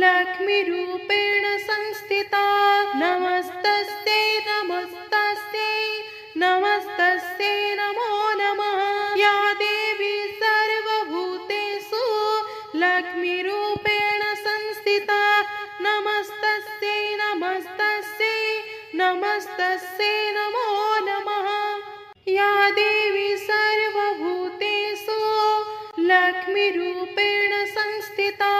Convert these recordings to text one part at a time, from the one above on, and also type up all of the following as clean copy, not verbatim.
लक्ष्मीरूपेण संस्थिता नमस्तस्यै नमस्तस्यै नमस्तस्यै नमो नमः। या देवी सर्वभूतेषु लक्ष्मीरूपेण संस्थिता नमस्तस्यै नमस्तस्यै नमस्तस्यै नमो नमः। या देवी सर्वभूतेषु लक्ष्मीरूपेण संस्थिता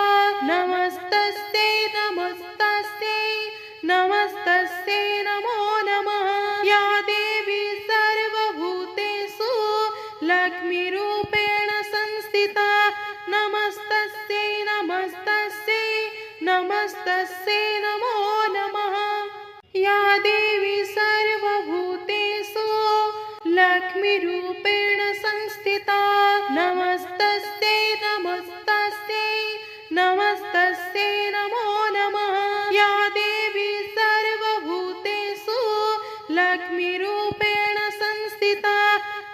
नमस्तस्यै नमस्तस्यै नमस्तस्यै नमो नमः। या देवी सर्वभूतेषु लक्ष्मीरूपेण संस्थिता नमस्तस्यै नमस्तस्यै नमस्तस्यै नमो नमः। या देवी सर्वभूतेषु लक्ष्मीरूपेण संस्थिता नमस्तस्यै नमस्तस्यै नमस्तस्यै नमो नमः। या देवी सर्वभूतेषु लक्ष्मीरूपेण संस्थिता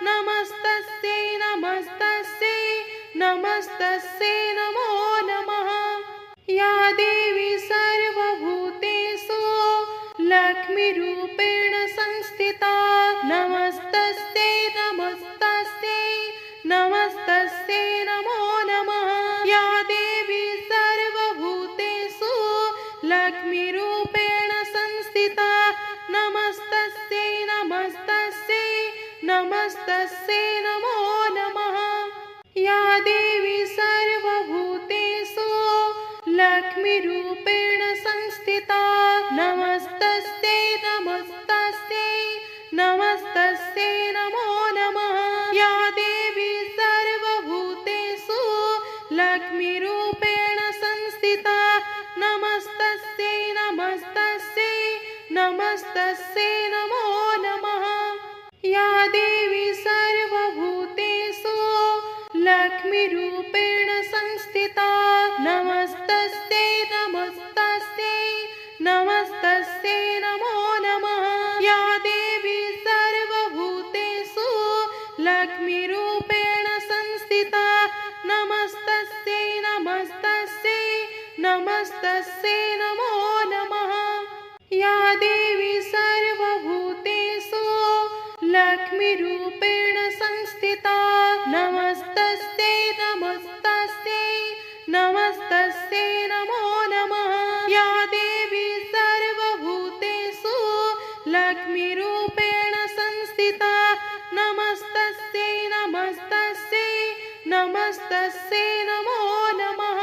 नमस्तस्यै नमस्तस्यै नमस्तस्यै नमो नमः। या देवी सर्वभूतेषु लक्ष्मीरूपेण संस्थिता नमस्तस्यै नमस्तस्यै नमस्तस्यै नमो नमः। या देवी सर्वभूतेषु लक्ष्मीरूपेण संस्थिता नमस्तस्यै नमस्तस्यै नमस्तस्यै नमो नमः। या देवी सर्वभूतेषु लक्ष्मीरूपेण संस्थिता नमस्तस्यै नमस्तस्यै नमस्तस्यै नमो नमः। या देवी सर्वभूतेषु लक्ष्मीरूपेण संस्थिता नमस्तस्यै नमस्तस्यै नमस्तस्यै नमो नमः। या देवी सर्वभूतेषु लक्ष्मीरूपेण संस्थिता नमस्तस्यै नमस्तस्यै नमस्तस्यै नमो नमः। या देवी सर्वभूतेषु लक्ष्मीरूपेण संस्थिता नमस्तस्यै नमस्तस्यै नमस्तस्यै नमो नमः। या देवी सर्वभूतेषु लक्ष्मीरूपेण संस्थिता नमस्तस्यै नमस्तस्यै नमस्तस्यै नमो नमः। या देवी सर्वभूतेषु लक्ष्मीरूपेण संस्थिता नमस्तस्यै नमस्तस्यै नमस्तस्यै नमो नमः।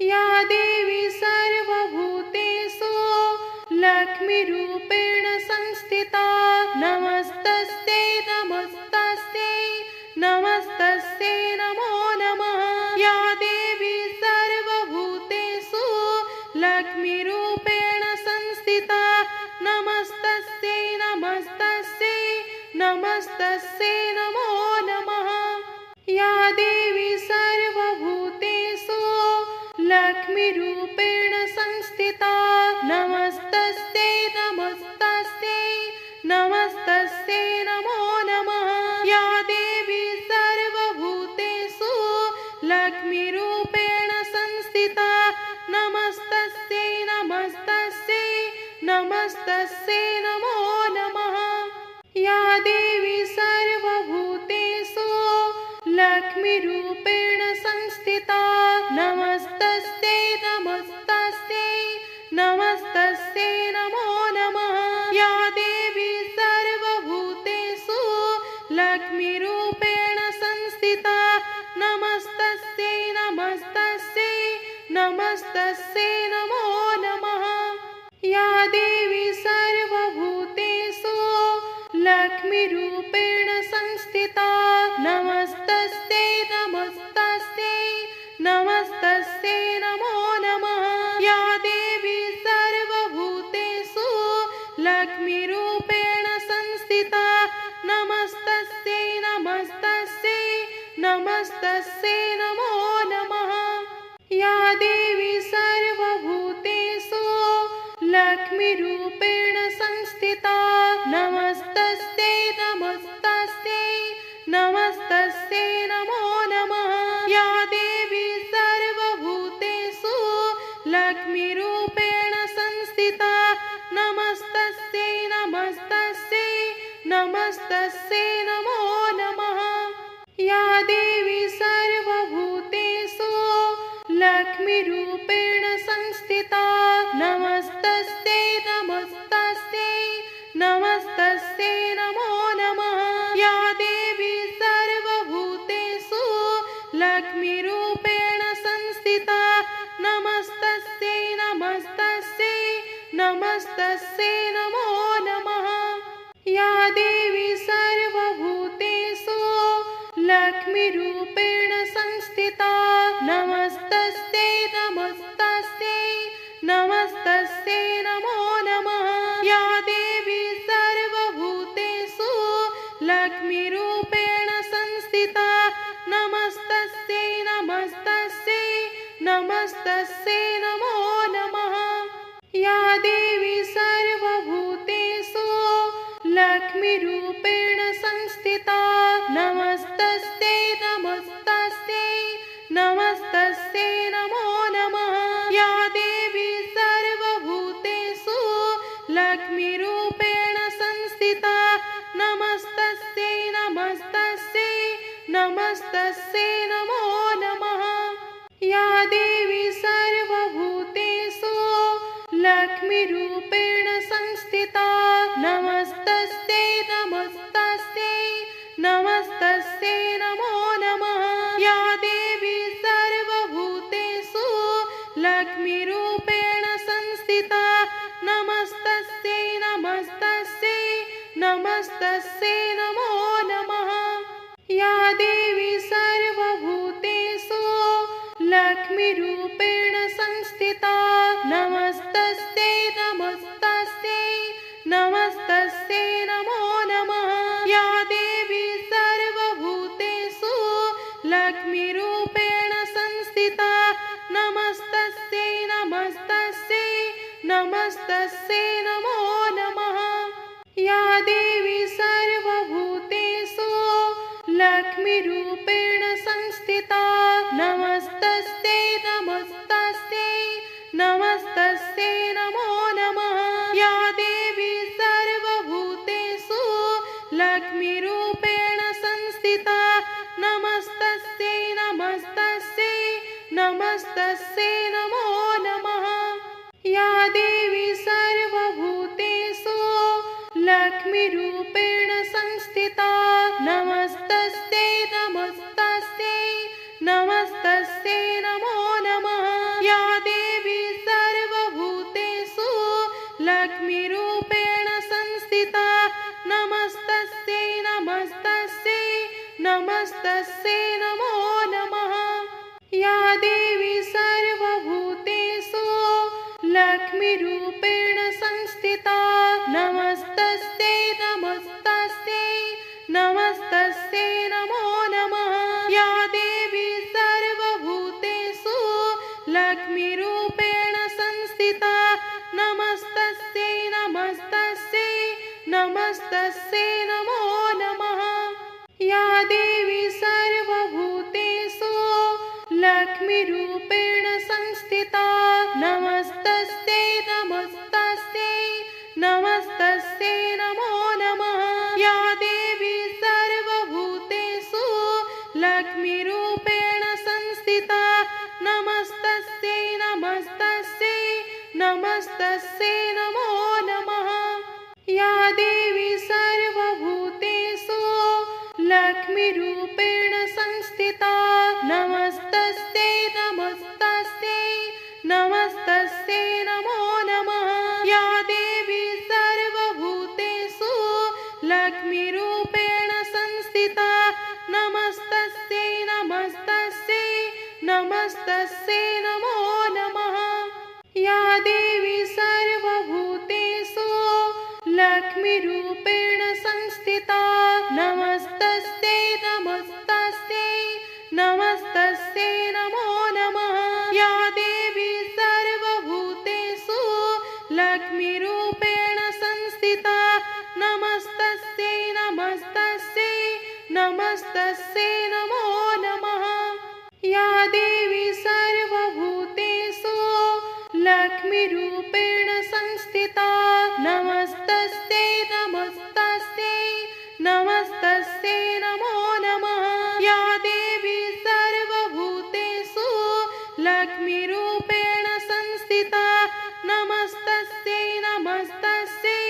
या देवी सर्वभूतेषु लक्ष्मीरूपेण संस्थिता नमस्तस्यै नमस्तस्यै नमस्तस्यै नमो नमः। या देवी सर्वभूतेषु लक्ष्मीरूपेण संस्थिता नमस्तस्यै नमस्तस्यै नमस्तस्यै नमो नमः। या देवी सर्वभूतेषु लक्ष्मीरूपेण संस्थिता नमस्तस्यै नमस्तस्यै नमस्तस्यै नमो नमः। या देवी सर्वभूतेषु लक्ष्मीरूपेण संस्थिता नमस्तस्यै नमस्तस्यै नमस्तस्यै नमो नमः। या देवी सर्वभूतेषु लक्ष्मीरूपेण संस्थिता नमस्तस्यै नमस्तस्यै नमस्तस्यै नमो नमः। या देवी सर्वभूतेषु लक्ष्मीरूपेण संस्थिता नमस्तस्यै नमस्तस्यै नमस्तस्यै नमो नमः। या देवी सर्वभूतेषु लक्ष्मीरूपेण संस्थिता नमस्तस्यै नमस्तस्यै नमस्तस्यै नमो नमः। या देवी सर्वभूतेषु लक्ष्मीरूपेण संस्थिता नमस्तस्यै नमस्तस्यै नमस्तस्यै नमो नमः। या देवी सर्वभूतेषु लक्ष्मीरूपेण संस्थिता नमस्तस्यै नमस्तस्यै नमस्तस्यै नमो नमः। या देवी सर्वभूतेषु लक्ष्मीरूपेण संस्थिता नमस्तस्यै नमस्तस्यै नमस्तस्यै नमो नमः। या देवी सर्वभूतेषु लक्ष्मीरूपेण संस्थिता नमस्तस्यै नमस्तस्यै नमस्तस्यै नमो नमः। या देवी सर्वभूतेषु लक्ष्मीरूपेण संस्थिता नमस्तस्यै नमस्तस्यै नमस्तस्यै नमो नमः। या देवी सर्वभूतेषु लक्ष्मीरूपेण संस्थिता नमस्तस्यै नमस्तस्यै नमस्तस्यै नमो नमः। या देवी सर्वभूतेषु लक्ष्मीरूपेण संस्थिता नमस्तस्यै नमस्तस्यै नमस्तस्यै नमो नमः। या देवी सर्वभूतेषु लक्ष्मीरूपेण संस्थिता नमस्तस्यै नमस्तस्यै नमस्तस्यै नमो नमः। या देवी सर्वभूतेषु लक्ष्मीरूपेण संस्थिता नमस्तस्यै नमस्तस्यै नमस्तस्यै नमो नमः। या देवी सर्वभूतेषु लक्ष्मीरूपेण संस्थिता नमस्तस्यै नमस्तस्यै नमस्तस्यै नमो नमः। या देवी सर्वभूतेषु लक्ष्मीरूपेण संस्थिता नमस्तस्यै नमस्तस्यै नमस्तस्यै नमो नमः। या देवी सर्वभूतेषु लक्ष्मीरूपेण संस्थिता नमस्तस्यै नमस्तस्यै नमस्तस्यै नमो नमः। या देवी सर्वभूतेषु लक्ष्मीरूपेण संस्थिता नमस्तस्यै नमस्तस्यै नमस्तस्यै नमो नमः। या देवी सर्वभूतेषु लक्ष्मीरूपेण संस्थिता नमस्तस्यै नमस्तस्यै नमस्तस्यै नमो नमः। या देवी सर्वभूतेषु लक्ष्मीरूपेण संस्थिता नमस्तस्यै नमस्तस्यै नमस्तस्यै नमो नमः। या देवी सर्वभूतेषु लक्ष्मीरूपेण संस्थिता नमस्तस्यै नमस्तस्यै नमस्तस्यै नमो नमः। या देवी सर्वभूतेषु लक्ष्मीरूपेण संस्थिता नमस्तस्यै नमस्तस्यै नमस्तस्यै नमो नमः। या देवी सर्वभूतेषु लक्ष्मीरूपेण संस्थिता नमस्तस्यै नमस्तस्यै नमस्तस्यै नमो नमः। या देवी सर्वभूतेषु लक्ष्मीरूपेण संस्थिता नमस्तस्यै नमस्तस्यै नमस्तस्यै नमो नमः। या देवी सर्वभूतेषु लक्ष्मीरूपेण संस्थिता नमस्तस्यै नमस्तस्यै नमस्तस्यै नमो नमः। या देवी सर्वभूतेषु लक्ष्मीरूपेण संस्थिता नमस्तस्यै नमस्तस्यै नमस्तस्यै नमो नमः। या देवी सर्वभूतेषु लक्ष्मीरूपेण संस्थिता नमस्तस्यै नमस्तस्यै नमस्तस्यै नमो नमः। या देवी सर्वभूतेषु लक्ष्मीरूपेण संस्थिता नमस्तस्यै नमस्तस्यै नमस्तस्यै नमो नमः। या देवी सर्वभूतेषु लक्ष्मीरूपेण संस्थिता नमस्तस्यै नमस्तस्यै नमस्तस्यै नमो नमः। या देवी सर्वभूतेषु लक्ष्मीरूपेण संस्थिता नमस्तस्यै नमस्तस्यै नमस्तस्यै नमो नमः। या देवी सर्वभूतेषु लक्ष्मीरूपेण संस्थिता नमस्तस्यै नमस्तस्यै नमस्तस्यै नमो नमः या देवी सर्वभूतेषु लक्ष्मीरूपेण संस्थिता नमस्तस्यै नमस्तस्यै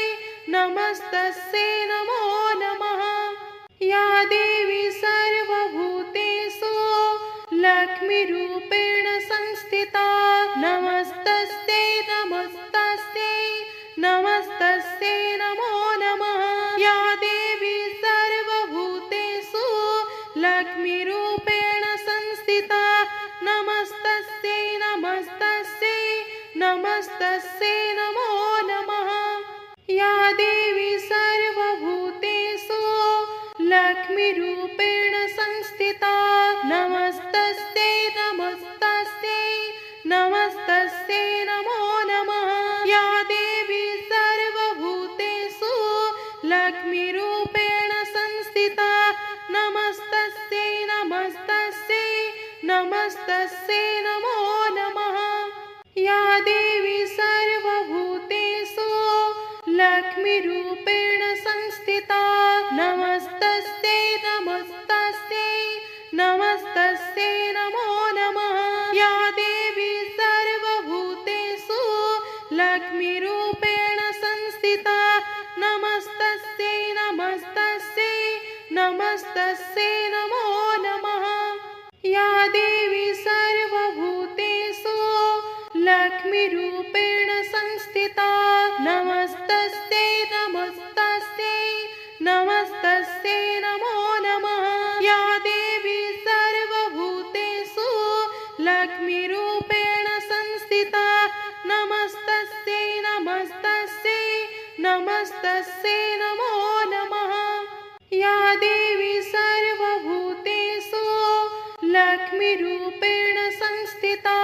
नमस्तस्यै नमो नमः या देवी सर्वभूतेषु लक्ष्मीरूपेण संस्थिता नमस्तस्यै नमस्तस्यै नमस्तस्यै नमो नमः या देवी सर्वभूतेषु लक्ष्मीरूपेण संस्थिता नमस्तस्यै नमस्तस्यै नमस्तस्यै नमो नमः या देवी सर्वभूतेषु लक्ष्मीरूपेण संस्थिता नमस्तस्यै नमस्तस्यै नमस्तस्यै नमो नमः या देवी सर्वभूतेषु लक्ष्मीरूपेण संस्थिता नमस्तस्यै नमस्तस्यै नमस्तस्यै नमो नमः या देवी सर्वभूतेषु लक्ष्मीरूपेण संस्थिता नमस्तस्यै नमस्तस्यै नमस्तस्यै नमो नमः या देवी सर्वभूतेषु लक्ष्मीरूपेण संस्थिता नमस्तस्यै नमस्तस्यै नमस्तस्यै नमो नमः या देवी सर्वभूतेषु लक्ष्मीरूपेण संस्थिता नमस्तस्यै नमस्तस्यै नमस्तस्यै नमो नमः या देवी सर्वभूतेषु लक्ष्मीरूपेण संस्थिता नमस्तस्यै नमस्तस्यै नमस्तस्यै नमो नमः या देवी सर्वभूतेषु लक्ष्मीरूपेण संस्थिता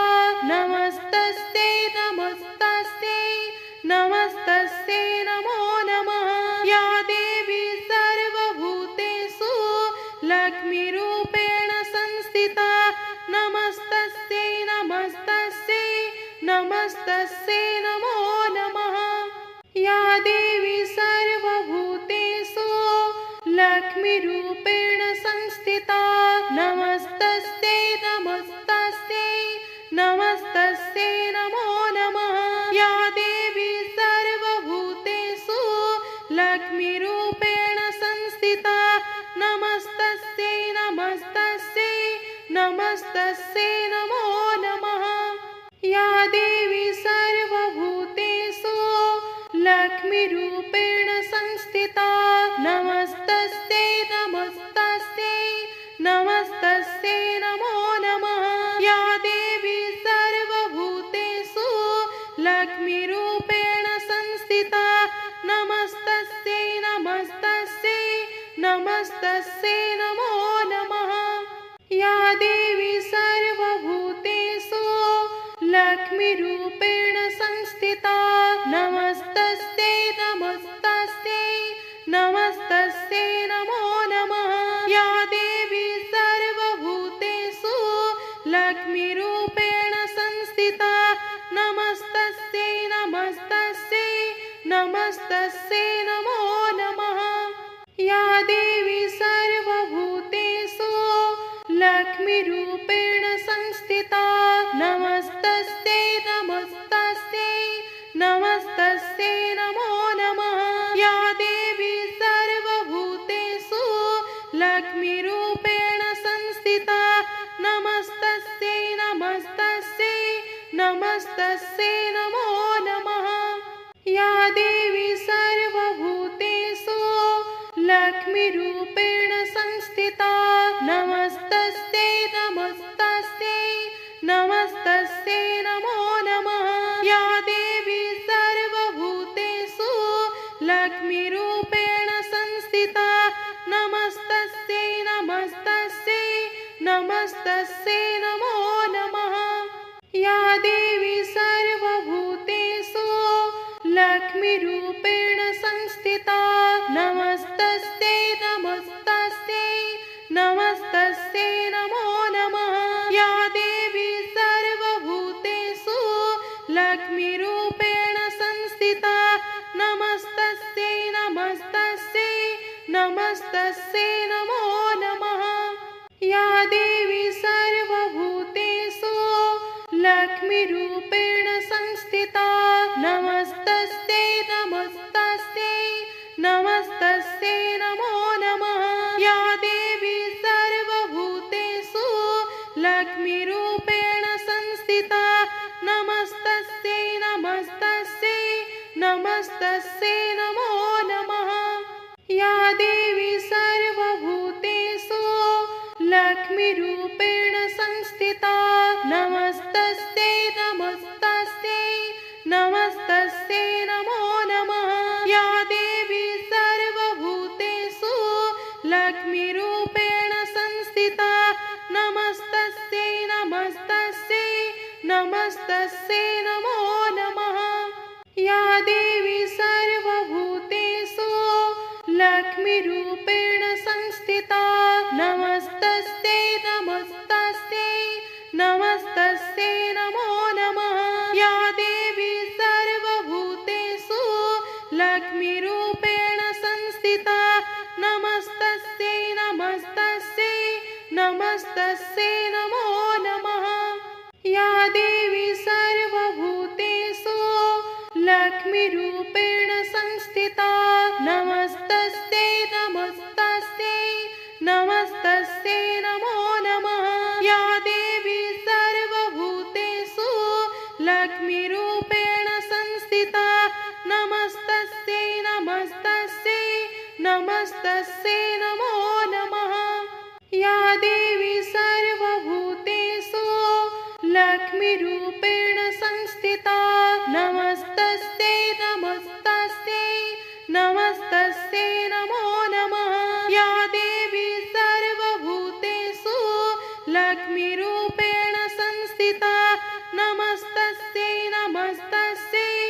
नमस्तस्यै नमस्तस्यै नमस्तस्यै नमो नमः या देवी सर्वभूतेषु लक्ष्मीरूपेण संस्थिता नमस्तस्यै नमस्तस्यै नमस्तस्यै नमो नमः या देवी सर्वभूतेषु लक्ष्मीरूपेण संस्थिता नमस्तस्यै नमस्तस्यै नमस्तस्यै नमो नमः या देवी सर्वभूतेषु लक्ष्मीरूपेण संस्थिता नमस्तस्यै नमस्तस्यै नमस्तस्यै नमो नमः या देवी सर्वभूतेषु लक्ष्मीरूपेण संस्थिता नमस्तस्यै नमस्तस्यै नमस्तस्यै नमो नमः या देवी सर्वभूतेषु लक्ष्मीरूपेण संस्थिता नमस्तस्यै नमस्तस्यै नमस्तस्यै नमो नमः या देवी सर्वभूतेषु लक्ष्मीरूपेण संस्थिता नमस्तस्यै नमस्तस्यै नमस्तस्यै नमो नमः या देवी सर्वभूतेषु लक्ष्मीरूपेण संस्थिता नमस्तस्यै नमस्तस्यै नमस्तस्यै नमो नमः या देवी सर्वभूतेषु लक्ष्मीरूपेण संस्थिता नमस्तस्यै नमस्तस्यै नमस्तस्यै नमो नमः या देवी सर्वभूतेषु लक्ष्मीरूपेण संस्थिता नमस्तस्यै नमस्तस्यै नमस्तस्यै नमो नमः या देवी सर्वभूतेषु लक्ष्मीरूपेण संस्थिता नमस्तस्यै नमस्तस्यै नमस्तस्यै नमो नमः या देवी सर्वभूतेषु लक्ष्मीरूपेण संस्थिता नमस्तस्यै नमस्तस्यै नमस्तस्यै नमो नमः या देवी सर्वभूतेषु लक्ष्मीरूपेण संस्थिता नमस्तस्यै नमस्तस्यै नमस्तस्यै नमो नमः या देवी सर्वभूतेषु लक्ष्मीरूपेण संस्थिता नमस्तस्यै नमस्तस्यै नमस्तस्यै नमो नमः। या देवी सर्वभूतेषु लक्ष्मीरूपेण संस्थिता नमस्तस्यै नमस्तस्यै नमस्तस्यै नमो नमः। या देवी सर्वभूतेषु लक्ष्मीरूपेण संस्थिता नमस्तस्यै नमस्तस्यै नमस्तस्यै नमो नमः। या देवी सर्वभूतेषु लक्ष्मीरूपेण संस्थिता नमस्तस्यै नमस्तस्यै नमस्तस्यै नमो नमः। या देवी सर्वभूतेषु लक्ष्मीरूपेण संस्थिता नमस्तस्यै नमस्तस्यै नमस्तस्यै नमो नमः। या देवी सर्वभूतेषु लक्ष्मीरूपेण संस्थिता नमस्तस्यै नमस्तस्यै नमस्तस्यै नमो नमः। या देवी सर्वभूतेषु लक्ष्मीरूपेण संस्थिता नमस्तस्यै नमस्तस्यै नमस्तस्यै नमो नमः। या देवी सर्वभूतेषु लक्ष्मीरूपेण संस्थिता नमस्तस्यै नमस्तस्यै नमस्तस्यै नमो नमः। या देवी सर्वभूतेषु लक्ष्मीरूपेण संस्थिता नमस्तस्यै नमस्तस्यै नमस्तस्यै नमो नमः। या देवी सर्वभूतेषु लक्ष्मीरूपेण संस्थिता नमस्तस्यै नमस्तस्यै नमस्तस्यै नमो नमः। या देवी सर्वभूतेषु लक्ष्मीरूपेण संस्थिता नमस्तस्यै नमस्तस्यै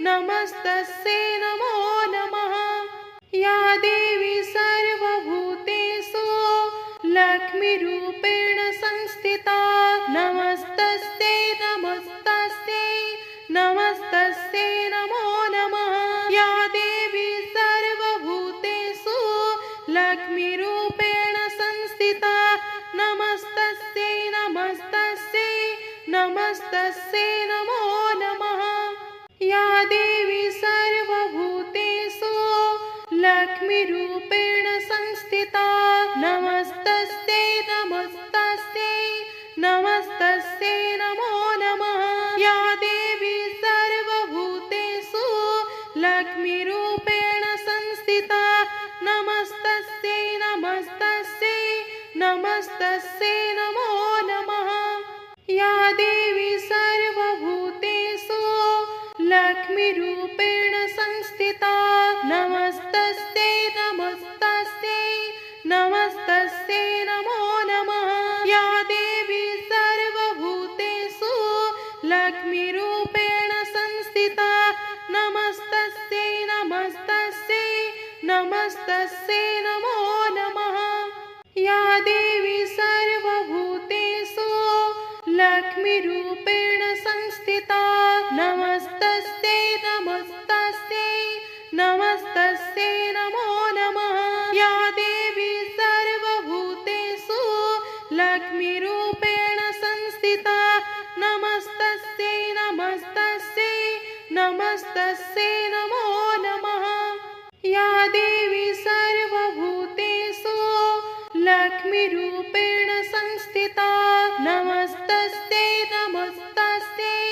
नमस्तस्यै नमो नमः। या देवी सर्वभूतेषु लक्ष्मीरूपेण संस्थिता नमस्तस्यै नमस्तस्यै नमस्तस्यै नमो नमः। या देवी सर्वभूतेषु लक्ष्मीरूपेण संस्थिता नमस्तस्यै नमस्तस्यै नमस्तस्यै नमो नमः। या देवी सर्वभूतेषु लक्ष्मीरूपेण संस्थिता नमस्तस्यै नमस्तस्यै नमस्तस्यै नमो नमः। या देवी सर्वभूतेषु लक्ष्मीरूपेण संस्थिता नमस्तस्यै नमस्तस्यै नमस्तस्यै नमो नमः। या देवी सर्वभूतेषु लक्ष्मीरूपेण संस्थिता नमस्तस्यै नमस्तस्यै नमस्तस्यै नमो नमः। या देवी सर्वभूतेषु लक्ष्मीरूपेण संस्थिता नमस्तस्यै नमस्तस्यै नमस्तस्यै नमो नमः। या देवी सर्वभूतेषु लक्ष्मीरूपेण संस्थिता नमस्तस्यै नमस्तस्यै नमस्तस्यै नमो नमः। या देवी सर्वभूतेषु लक्ष्मीरूपेण संस्थिता नमस्तस्यै नमस्तस्यै नमस्तस्यै नमो नमः। या देवी सर्वभूतेषु लक्ष्मीरूपेण संस्थिता नमस्तस्यै नमस्तस्यै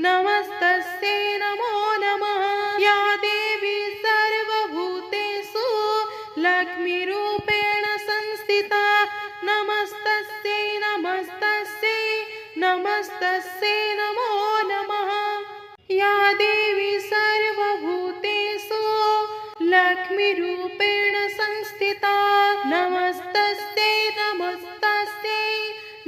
नमस्तस्यै नमो नमः। या देवी सर्वभूतेषु लक्ष्मीरूपेण संस्थिता नमस्तस्यै नमस्तस्यै नमस्तस्यै नमो नमः। या देवी सर्वभूतेषु लक्ष्मीरूपेण संस्थिता नमस्तस्यै नमस्तस्यै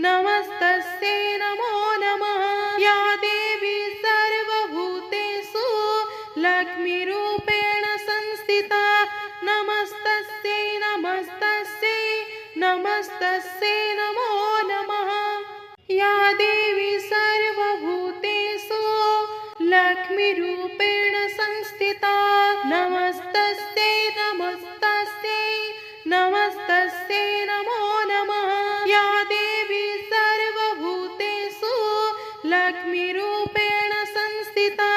नमस्तस्यै नमो नमः। या देवी सर्वभूतेषु लक्ष्मीरूपेण संस्थिता नमस्तस्यै नमस्तस्यै नमस्तस्यै नमो नमः। या देवी सर्वभूतेषु लक्ष्मीरूपेण संस्थिता नमस्तस्यै नमस्तस्यै नमस्तस्यै नमो नमः या देवी सर्वभूतेषु लक्ष्मीरूपेण संस्थिता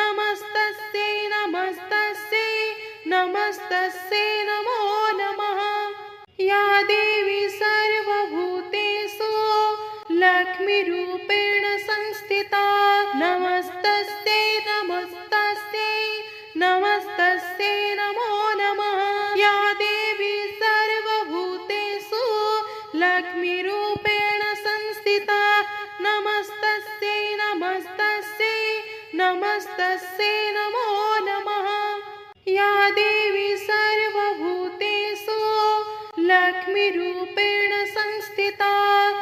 नमस्तस्यै नमस्तस्यै नमस्तस्यै नमो नमः या देवी सर्वभूतेषु लक्ष्मीरूपेण संस्थिता नमस्तस्यै नमस्तस्यै नमस्तस्यै नमो नमः या देवी सर्वभूतेषु लक्ष्मीरूपेण संस्थिता नमस्तस्यै नमस्तस्यै नमस्तस्यै नमो नमः या देवी सर्वभूतेषु लक्ष्मीरूपेण संस्थिता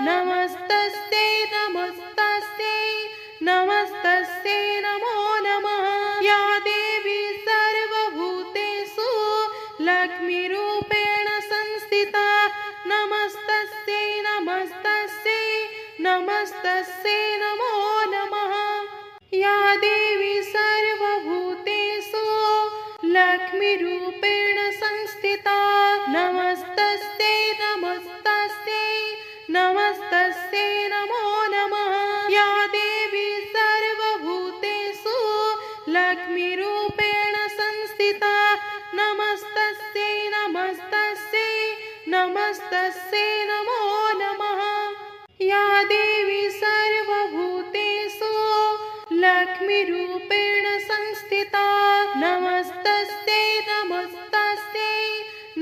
नमस्तस्यै नमस्तस्यै नमस्तस्यै नमो नमः या देवी सर्वभूतेषु लक्ष्मीरूपेण संस्थिता नमस्तस्यै नमस्तस्यै नमस्तस्यै नमो नमः या देवी सर्वभूतेषु लक्ष्मीरूपेण संस्थिता नमस्तस्यै नमस्तस्यै नमस्तस्यै नमो नमः या देवी सर्वभूतेषु लक्ष्मीरूपेण संस्थिता नमस्तस्यै नमस्तस्यै नमस्तस्यै नमो नमः या देवी सर्वभूतेषु लक्ष्मीरूपेण संस्थिता नमस्तस्यै नमस्तस्यै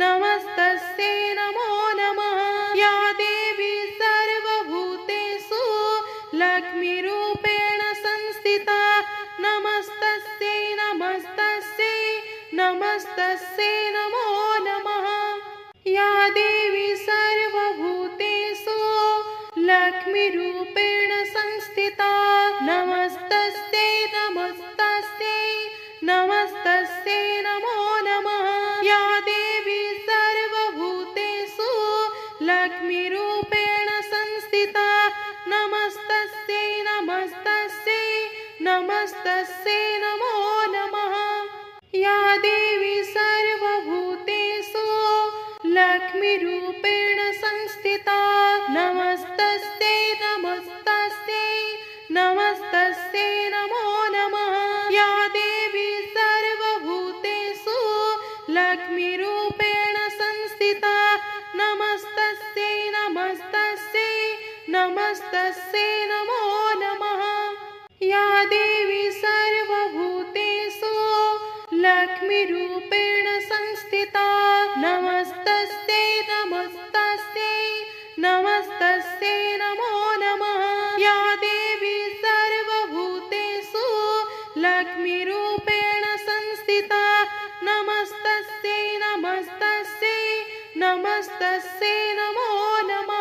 नमस्तस्यै नमो नमः या देवी सर्वभूतेषु लक्ष्मीरूपेण संस्थिता नमस्तस्यै नमस्तस्यै नमस्तस्यै नमो नमः या देवी सर्वभूतेषु लक्ष्मीरूपेण संस्थिता नमस्तस्यै नमस्तस्यै नमस्तस्यै नमो नमः या देवी सर्वभूतेषु लक्ष्मीरूपेण संस्थिता नमस्तस्यै नमस्तस्यै नमस्तस्यै नमो नमः या देवी सर्वभूतेषु लक्ष्मीरूपेण संस्थिता नमस्तस्यै नमस्तस्यै नमस्तस्यै नमो नमः या देवी सर्वभूतेषु लक्ष्मीरूपेण संस्थिता नमस्तस्यै नमस्तस्यै नमस्तस्यै नमो नमः या देवी सर्वभूतेषु लक्ष्मीरूपेण संस्थिता नमस्तस्यै नमस्तस्यै नमस्तस्यै नमो नमः या देवी सर्वभूतेषु लक्ष्मीरूपेण संस्थिता नमस्तस्यै नमस्तस्यै नमस्तस्यै नमो नमः